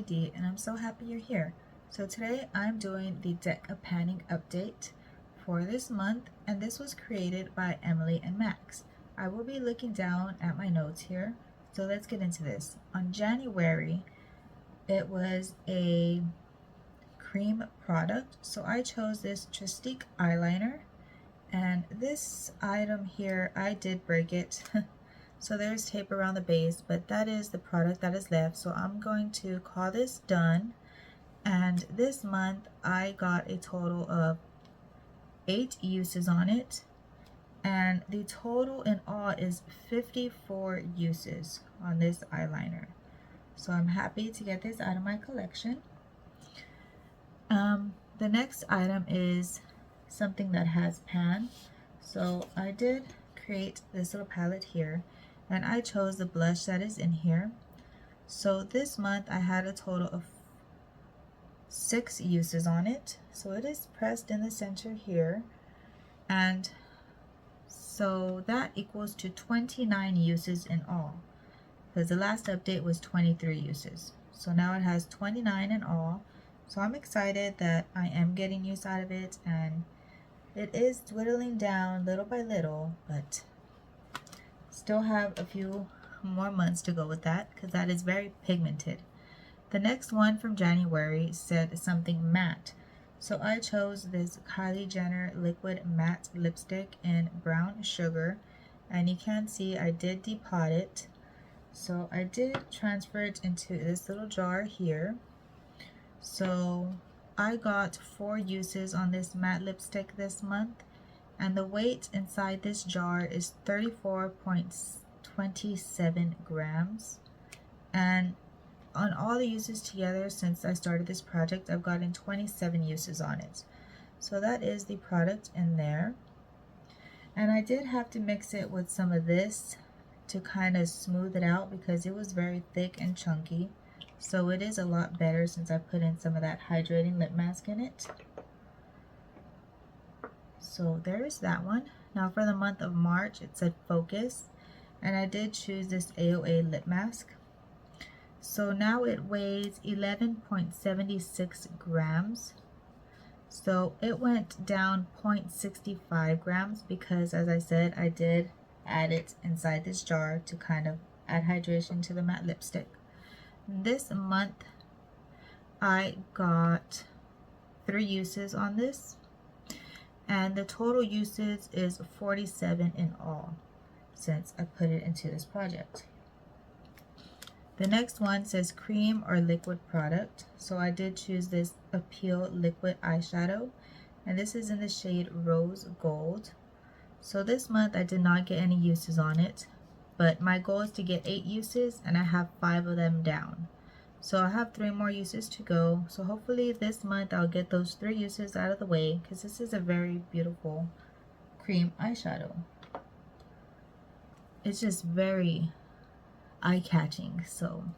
CD and I'm so happy you're here. So today I'm doing the deck of panning update for this month, and this was created by Emily and Max. I will be looking down at my notes here, so let's get into this. On January, it was a cream product, so I chose this Tristique eyeliner, and this item here, I did break it. So there's tape around the base, but that is the product that is left. So I'm going to call this done. And this month I got a total of 8 uses on it. And the total in all is 54 uses on this eyeliner. So I'm happy to get this out of my collection. The next item is something that has pan. So I did create this little palette here, and I chose the blush that is in here. So this month I had a total of 6 uses on it. So it is pressed in the center here, and so that equals to 29 uses in all, because the last update was 23 uses. So now it has 29 in all. So I'm excited that I am getting use out of it, and it is dwindling down little by little, but still have a few more months to go with that because that is very pigmented. The next one from January said something matte. So I chose this Kylie Jenner liquid matte lipstick in brown sugar, and you can see I did depot it. So I did transfer it into this little jar here. So I got 4 uses on this matte lipstick this month, and the weight inside this jar is 34.27 grams. And on all the uses together since I started this project, I've gotten 27 uses on it. So that is the product in there. And I did have to mix it with some of this to kind of smooth it out because it was very thick and chunky. So it is a lot better since I put in some of that hydrating lip mask in it. So there's that one. Now for the month of March, it said focus, and I did choose this AOA lip mask. So now it weighs 11.76 grams. So it went down 0.65 grams because, as I said, I did add it inside this jar to kind of add hydration to the matte lipstick. This month I got 3 uses on this, and the total usage is 47 in all since I put it into this project. The next one says cream or liquid product. So I did choose this Appeal liquid eyeshadow, and this is in the shade Rose Gold. So this month I did not get any uses on it, but my goal is to get 8 uses, and I have 5 of them down. So I have 3 more uses to go. So hopefully this month I'll get those 3 uses out of the way, because this is a very beautiful cream eyeshadow. It's just very eye-catching, so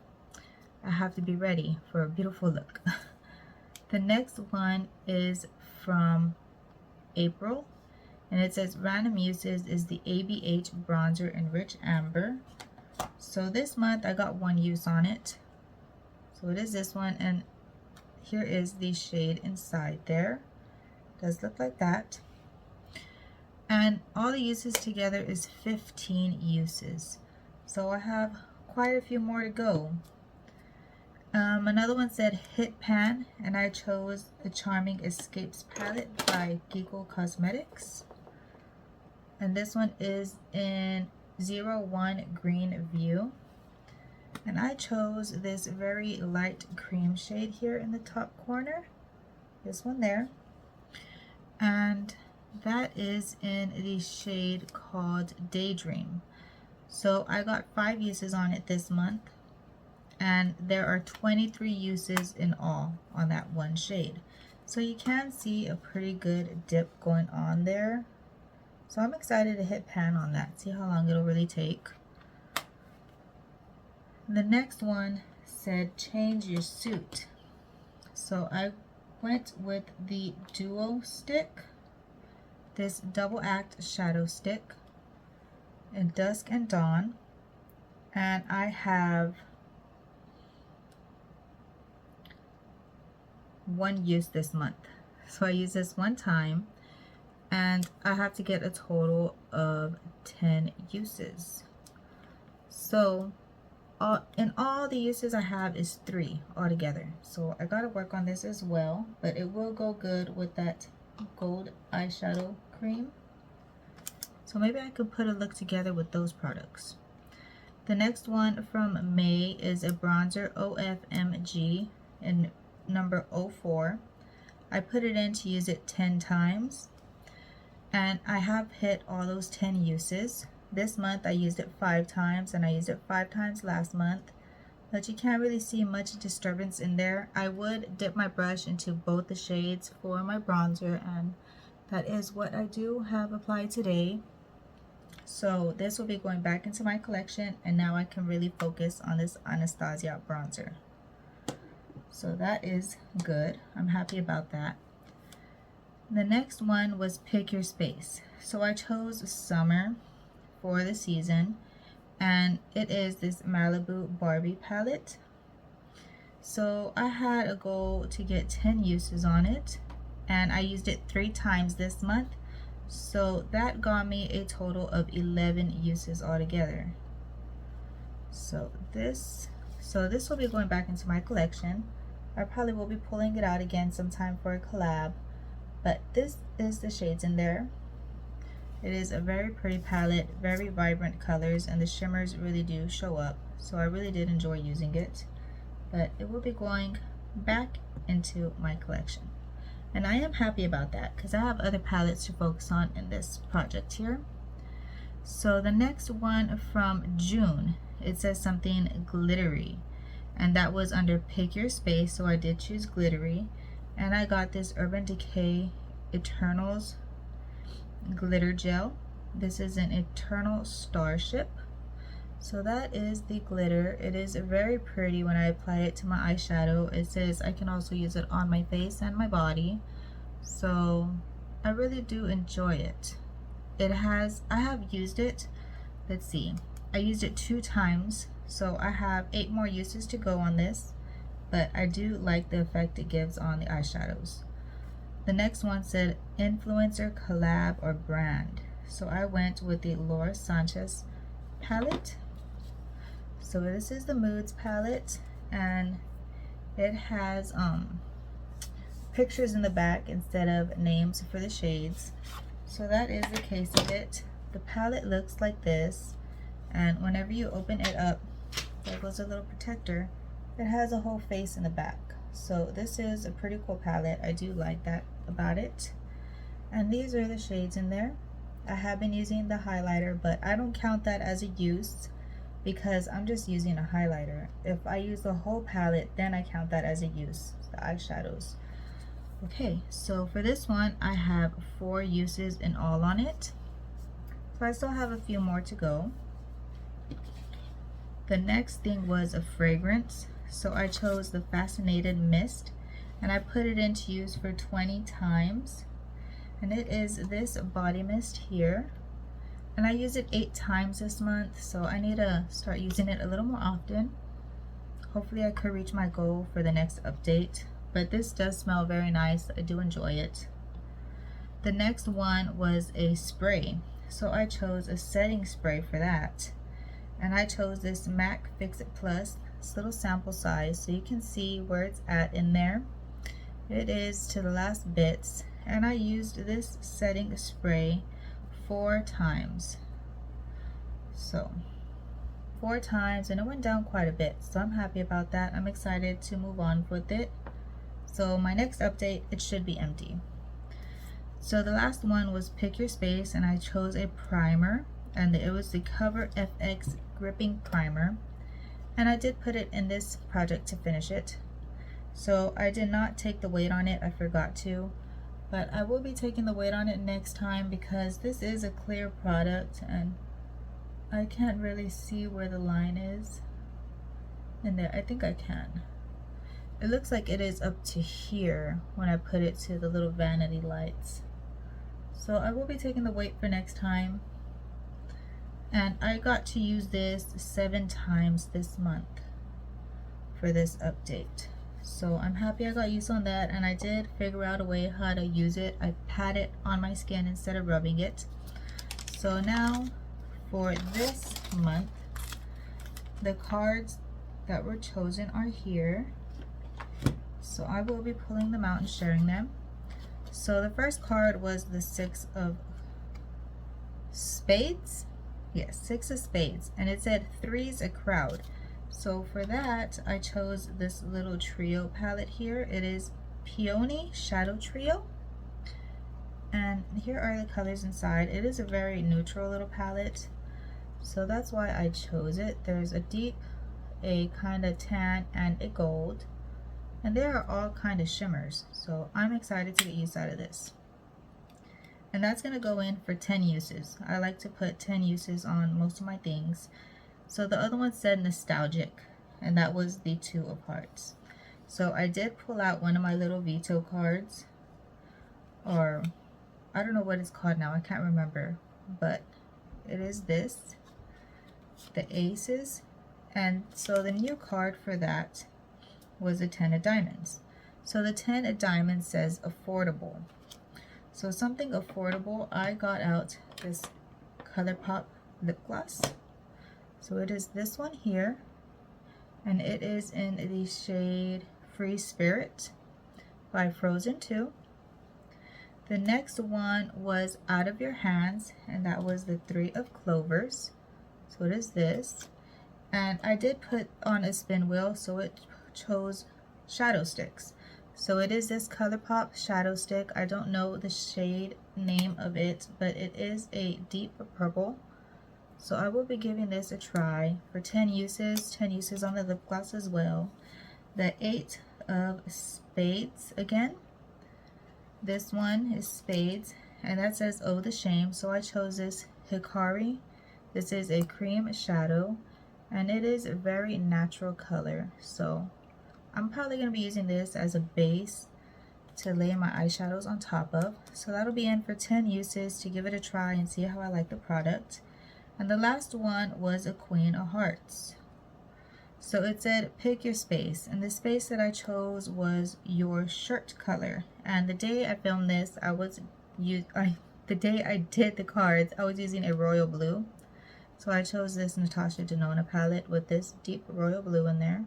I have to be ready for a beautiful look. The next one is from April, and it says random uses is the ABH bronzer in rich amber. So this month I got 1 use on it. So it is this one, and here is the shade inside there. It does look like that. And all the uses together is 15 uses. So I have quite a few more to go. Another one said hit pan, and I chose the Charming Escapes palette by Geekle Cosmetics. And this one is in 01 Green View. And I chose this very light cream shade here in the top corner. This one there. And that is in the shade called Daydream. So I got 5 uses on it this month, and there are 23 uses in all on that one shade. So you can see a pretty good dip going on there. So I'm excited to hit pan on that, see how long it'll really take. The next one said change your suit. So I went with the Duo Stick, this double act shadow stick in Dusk and Dawn, and I have one use this month. So I use this one time and I have to get a total of 10 uses. So in all the uses I have is 3 altogether. So I gotta work on this as well, but it will go good with that gold eyeshadow cream. So maybe I could put a look together with those products. The next one from May is a bronzer OFMG in number 04. I put it in to use it 10 times and I have hit all those 10 uses. This month I used it 5 times and I used it 5 times last month, but you can't really see much disturbance in there. I would dip my brush into both the shades for my bronzer, and that is what I do have applied today. So this will be going back into my collection, and now I can really focus on this Anastasia bronzer. So that is good. I'm happy about that. The next one was Pick Your Space. So I chose summer for the season, and it is this Malibu Barbie palette. So I had a goal to get 10 uses on it, and I used it 3 times this month. So that got me a total of 11 uses altogether. So this will be going back into my collection. I probably will be pulling it out again sometime for a collab, but this is the shades in there. It is a very pretty palette, very vibrant colors, and the shimmers really do show up. So I really did enjoy using it, but it will be going back into my collection. And I am happy about that because I have other palettes to focus on in this project here. So the next one from June, it says something glittery, and that was under Pick Your Space, so I did choose glittery. And I got this Urban Decay Eternals glitter gel. This is an Eternal Starship. So that is the glitter. It is very pretty when I apply it to my eyeshadow. It says I can also use it on my face and my body. So I really do enjoy it. I have used it, let's see, I used it 2 times. So I have 8 more uses to go on this, but I do like the effect it gives on the eyeshadows. The next one said influencer, collab, or brand. So I went with the Laura Sanchez palette. So this is the Moods palette, and it has pictures in the back instead of names for the shades. So that is the case of it. The palette looks like this, and whenever you open it up, there goes a little protector. It has a whole face in the back. So this is a pretty cool palette. I do like that about it. And these are the shades in there. I have been using the highlighter, but I don't count that as a use because I'm just using a highlighter. If I use the whole palette, then I count that as a use, the eyeshadows. Okay, so for this one, I have 4 uses in all on it. So I still have a few more to go. The next thing was a fragrance. So I chose the Fascinated Mist, and I put it into use for 20 times. And it is this body mist here. And I used it 8 times this month, so I need to start using it a little more often. Hopefully I could reach my goal for the next update. But this does smell very nice. I do enjoy it. The next one was a spray. So I chose a setting spray for that. And I chose this MAC Fix It Plus. This little sample size so you can see where it's at in there. It is to the last bits. And I used this setting spray 4 times. So 4 times, and it went down quite a bit, so I'm happy about that. I'm excited to move on with it. So my next update, it should be empty. So the last one was Pick Your Space, and I chose a primer, and it was the Cover FX Gripping Primer, and I did put it in this project to finish it. So I did not take the weight on it, I forgot to, but I will be taking the weight on it next time because this is a clear product and I can't really see where the line is in there. I think I can. It looks like it is up to here when I put it to the little vanity lights. So I will be taking the weight for next time. And I got to use this 7 times this month for this update. So I'm happy I got used on that, and I did figure out a way how to use it. I pat it on my skin instead of rubbing it. So now for this month, the cards that were chosen are here. So I will be pulling them out and sharing them. So the first card was the Six of Spades. Yes, Six of Spades. And it said three's a crowd. So for that, I chose this little trio palette here. It is Peony Shadow Trio. And here are the colors inside. It is a very neutral little palette. So that's why I chose it. There's a deep, a kind of tan, and a gold. And they are all kind of shimmers. So I'm excited to get used out of this. And that's going to go in for 10 uses. I like to put 10 uses on most of my things. So the other one said nostalgic, and that was the Two of Hearts. So I did pull out one of my little veto cards, or I don't know what it's called now, I can't remember, but it is this, the Aces. And so the new card for that was a 10 of Diamonds. So the 10 of Diamonds says affordable. So something affordable, I got out this ColourPop lip gloss. So it is this one here, and it is in the shade Free Spirit by Frozen 2. The next one was Out of Your Hands, and that was the Three of Clovers. So it is this. And I did put on a spin wheel, so it chose Shadow Sticks. So it is this ColourPop Shadow Stick. I don't know the shade name of it, but it is a deep purple. So I will be giving this a try for 10 uses on the lip gloss as well. The Eight of Spades again. This one is Spades, and that says Oh the Shame. So I chose this Hikari. This is a cream shadow, and it is a very natural color. So I'm probably going to be using this as a base to lay my eyeshadows on top of. So that'll be in for 10 uses to give it a try and see how I like the product. And the last one was a Queen of Hearts. So it said pick your space, and the space that I chose was your shirt color. And the day I filmed this, the day I did the cards, I was using a royal blue. So I chose this Natasha Denona palette with this deep royal blue in there.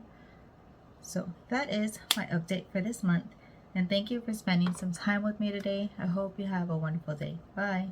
So that is my update for this month, and thank you for spending some time with me today. I hope you have a wonderful day. Bye.